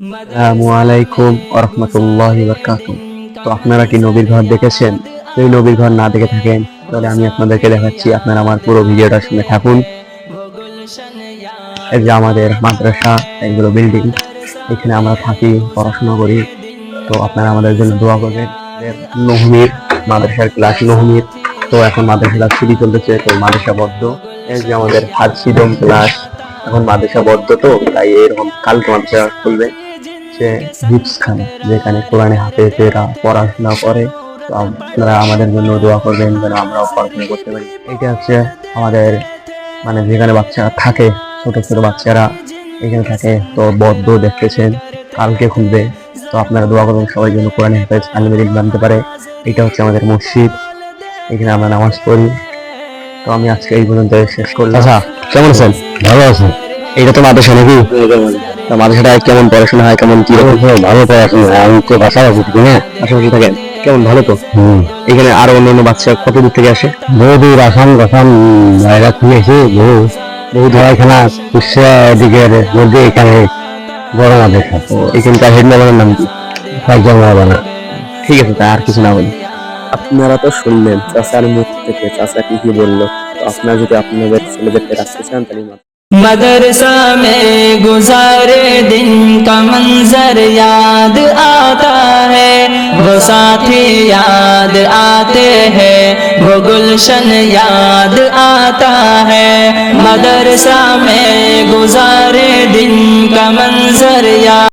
আসসালামু আলাইকুম ওয়া রাহমাতুল্লাহি ওয়া বারাকাতুহু। তো আপনারা কি নবীর ঘর দেখেছেন? যদি নবীর ঘর না দেখে থাকেন তাহলে আমি আপনাদেরকে দেখাচ্ছি, আপনারা আমার পুরো ভিডিওটার সঙ্গে থাকুন। এই যে আমাদের মাদ্রাসা, এগুলো বিল্ডিং, এখানে আমরা থাকি, পড়াশোনা করি। তো আপনারা আমাদের জন্য দোয়া করবেন। নহমির মাদ্রাসার ক্লাস নহমির, তো এখন মাদ্রাসা ক্লাস ছুটি চলতেছে, তো মাদ্রাসা বদ্ধ। এই যে আমাদের হাজসিদম ক্লাস, এখন মাদ্রাসা বদ্ধ, তো তাই এরকম কালকে মাদ্রাসা খুলবে। যে হিপসখানা, যেখানে কোরআনে হাফেজেরা পড়াশোনা করে। তো আপনারা আমাদের জন্য দোয়া করবেন যেন আমরাও পড়াশোনা করতে পারি। এটা হচ্ছে আমাদের, মানে যেখানে বাচ্চারা থাকে, ছোট ছোট বাচ্চারা এখানে থাকে। তো বদ্ধ দেখতেছেন, কালকে খুলবে। তো আপনারা দোয়া করবেন সবাই যেন কোরআনে হাফেজ আলমেদিন বানতে পারে। এটা হচ্ছে আমাদের মসজিদ, এখানে আমরা নামাজ পড়ি। তো আমি আজকে এই পর্যন্ত শেষ করলাম। আচ্ছা, কেমন আছেন? ভালো আছে। এটা তো মাদ্রাসা নাকি? তো মাদ্রাসাটায় কেমন পড়াশোনা হয়, কেমন কি রকম? ভালো পড়াশোনা হয়। আমি তো বাসায় আছি ঠিক না? আশেপাশে থাকেন, কেমন? ভালো তো। এখানে আরো অন্যান্য বাচ্চা কত দূর থেকে আসে? বহু দূর আসাম গসাম বাইরে খুলেছি, বহু বহু দোয়াখানা কুষ্টিয়া দিকের মধ্যে এখানে বড় মাদ্রাসা। ও, এখানকার হেড ম্যাডামের নাম কি? কয়েকজন বানা। ঠিক আছে, তা আর কিছু না বলি। আপনারা তো শুনলেন চাচার মুখ থেকে চাচা কি কি বললো। তো আপনারা যদি আপনাদের ছেলেদেরকে রাখতে চান তাহলে मदरसा में गुजारे दिन का मंजर याद आता है, वो साथी याद आते हैं, वो गुलशन याद आता है। मदरसा में गुजारे दिन का मंजर याद